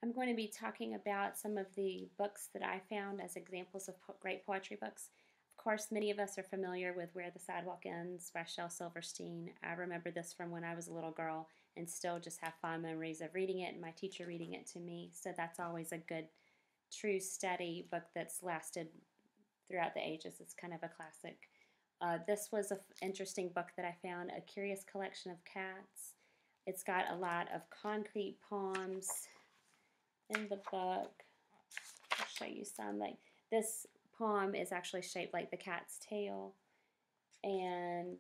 I'm going to be talking about some of the books that I found as examples of great poetry books. Of course, many of us are familiar with Where the Sidewalk Ends by Shel Silverstein. I remember this from when I was a little girl and still just have fond memories of reading it and my teacher reading it to me. So that's always a good, true, steady book that's lasted throughout the ages. It's kind of a classic. This was an interesting book that I found, A Curious Collection of Cats. It's got a lot of concrete poems in the book. I'll show you some. Like this poem is actually shaped like the cat's tail, and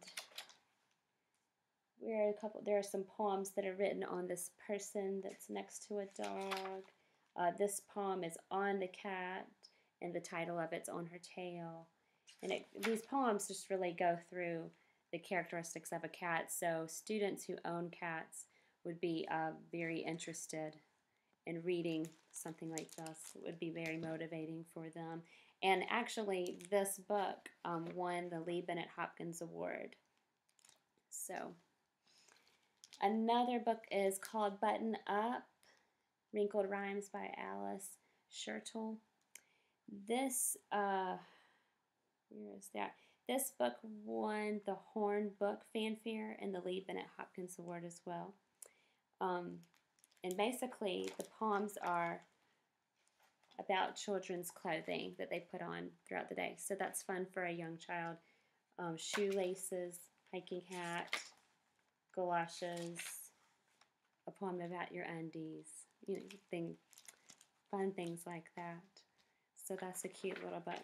there are some poems that are written on this person that's next to a dog. This poem is on the cat, and the title of it's on her tail. And these poems just really go through the characteristics of a cat. So students who own cats would be very interested in reading something like this. It would be very motivating for them. And actually, this book won the Lee Bennett Hopkins Award. So, another book is called Button Up, Wrinkled Rhymes by Alice Schertle. This, where is that? This book won the Horn Book Fanfare and the Lee Bennett Hopkins Award as well. And basically, the poems are about children's clothing that they put on throughout the day. So that's fun for a young child. Shoelaces, hiking hat, galoshes, a poem about your undies, fun things like that. So that's a cute little book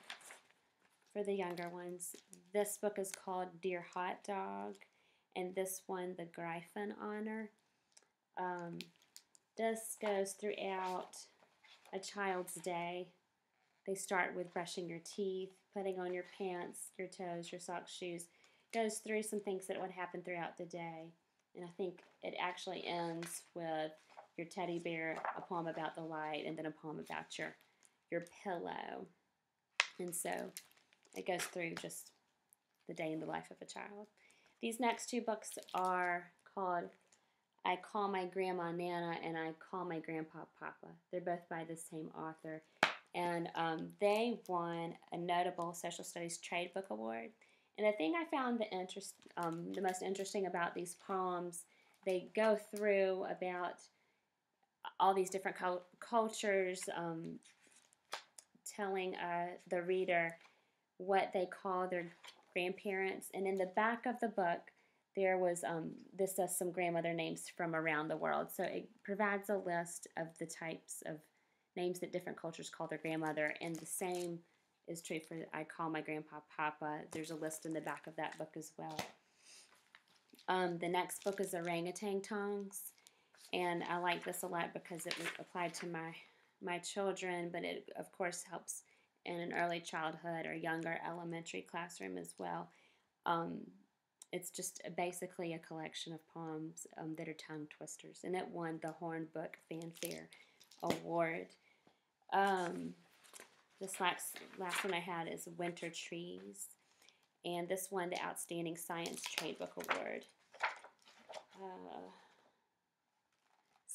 for the younger ones. This book is called Dear Hot Dog, and this won the Gryphon Honor. This goes throughout a child's day. They start with brushing your teeth, putting on your pants, your toes, your socks, shoes. Goes through some things that would happen throughout the day. And I think it actually ends with your teddy bear, a poem about the light, and then a poem about your pillow. And so it goes through just the day in the life of a child. These next two books are called I Call My Grandma Nana and I Call My Grandpa Papa. They're both by the same author. And they won a notable Social Studies Trade Book Award. And the thing I found the most interesting about these poems, they go through about all these different cultures, telling the reader what they call their grandparents. And in the back of the book, there was, this does some grandmother names from around the world. So it provides a list of the types of names that different cultures call their grandmother. And the same is true for I Call My Grandpa Papa. There's a list in the back of that book as well. The next book is Orangutan Tongues. And I like this a lot because it was applied to my children, but it, of course, helps in an early childhood or younger elementary classroom as well. It's just basically a collection of poems that are tongue twisters, and it won the Horn Book Fanfare Award. This last one I had is Winter Trees, and this won the Outstanding Science Trade Book Award.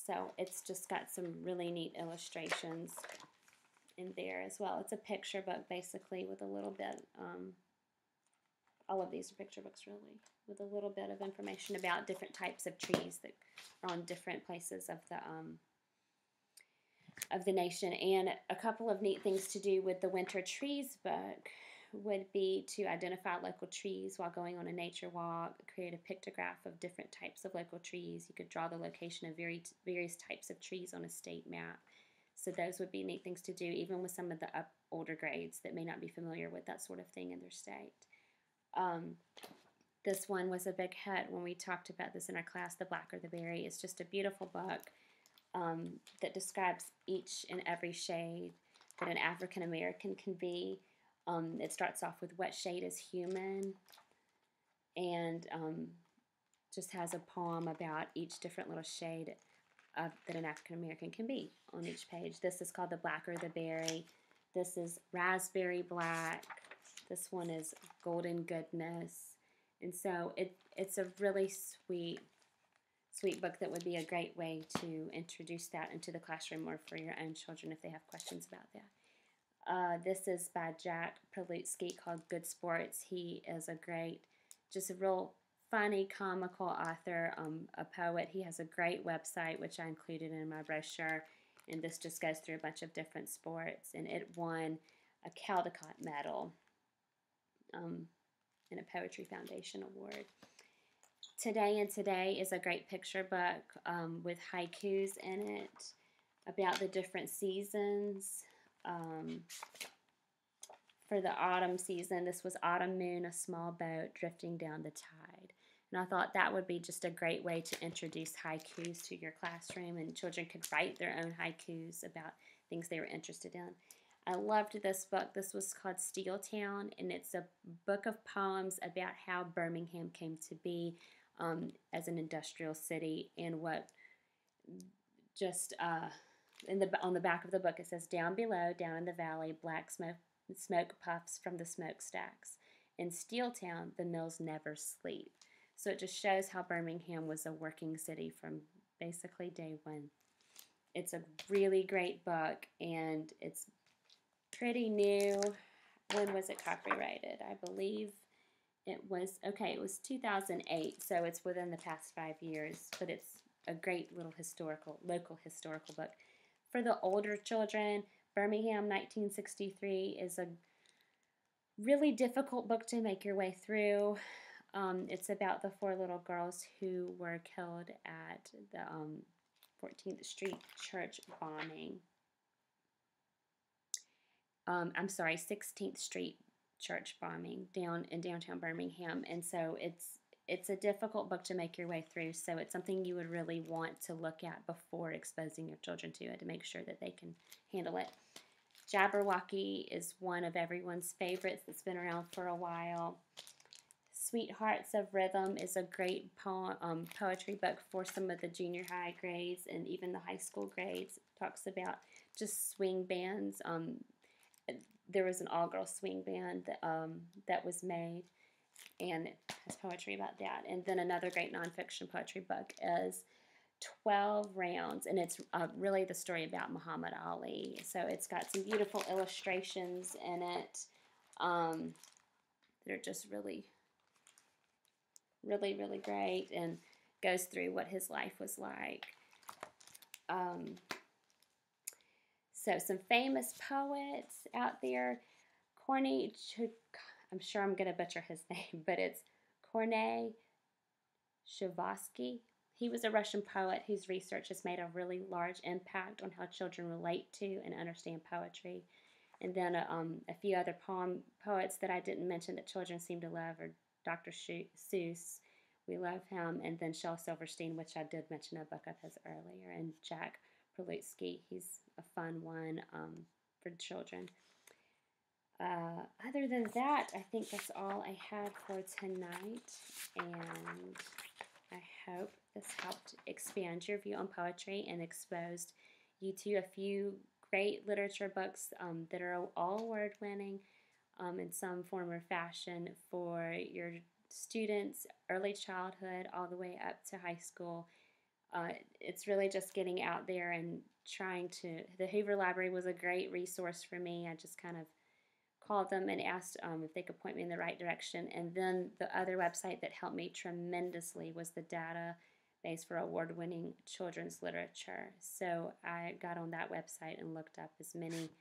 So it's just got some really neat illustrations in there as well. It's a picture book basically with a little bit, all of these are picture books really, with a little bit of information about different types of trees that are on different places of the nation. And a couple of neat things to do with the Winter Trees book would be to identify local trees while going on a nature walk, create a pictograph of different types of local trees. You could draw the location of various types of trees on a state map. So those would be neat things to do, even with some of the older grades that may not be familiar with that sort of thing in their state. This one was a big hit when we talked about this in our class, The Blacker the Berry. It's just a beautiful book that describes each and every shade that an African American can be. It starts off with what shade is human, and just has a poem about each different little shade that an African American can be on each page. This is called The Blacker the Berry. This is Raspberry Black. This one is Golden Goodness. And so it's a really sweet sweet book that would be a great way to introduce that into the classroom or for your own children if they have questions about that. This is by Jack Prelutsky called Good Sports. He is a great, just a real funny, comical author, a poet. He has a great website, which I included in my brochure, and this just goes through a bunch of different sports, and it won a Caldecott Medal and a Poetry Foundation Award. Today and Today is a great picture book with haikus in it about the different seasons. For the autumn season, this was Autumn Moon, a small boat drifting down the tide. And I thought that would be just a great way to introduce haikus to your classroom, and children could write their own haikus about things they were interested in. I loved this book. This was called Steel Town, and it's a book of poems about how Birmingham came to be as an industrial city, and what just on the back of the book it says, down below, down in the valley, black smoke puffs from the smokestacks. In Steel Town, the mills never sleep. So it just shows how Birmingham was a working city from basically day one. It's a really great book, and it's pretty new. When was it copyrighted? I believe it was 2008, so it's within the past 5 years, but it's a great little local historical book. For the older children, Birmingham 1963 is a really difficult book to make your way through. It's about the 4 little girls who were killed at the 14th Street church bombing. 16th Street church bombing down in downtown Birmingham, and so it's a difficult book to make your way through, so it's something you would really want to look at before exposing your children to it to make sure that they can handle it. Jabberwocky is one of everyone's favorites that's been around for a while. Sweethearts of Rhythm is a great poetry book for some of the junior high grades and even the high school grades. It talks about just swing bands. There was an all-girl swing band that was made, and it has poetry about that. And then another great nonfiction poetry book is 12 Rounds, and it's really the story about Muhammad Ali. So it's got some beautiful illustrations in it. They're just really, really, really great, and goes through what his life was like. So some famous poets out there. I'm sure I'm going to butcher his name, but it's Korney Chuvosky. He was a Russian poet whose research has made a really large impact on how children relate to and understand poetry. And then a few other poets that I didn't mention that children seem to love are Dr. Seuss. We love him. And then Shel Silverstein, which I did mention a book of his earlier, and Jack Prelutsky. He's a fun one for children. Other than that, I think that's all I had for tonight, and I hope this helped expand your view on poetry and exposed you to a few great literature books that are all award-winning in some form or fashion for your students, early childhood, all the way up to high school. It's really just getting out there and trying to. The Hoover Library was a great resource for me. I just kind of called them and asked if they could point me in the right direction. And then the other website that helped me tremendously was the database for award-winning children's literature. So I got on that website and looked up as many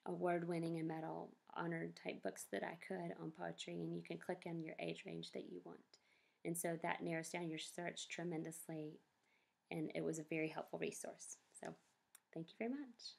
award-winning and medal-honored type books that I could on poetry, and you can click in your age range that you want. And so that narrows down your search tremendously, and it was a very helpful resource. So thank you very much.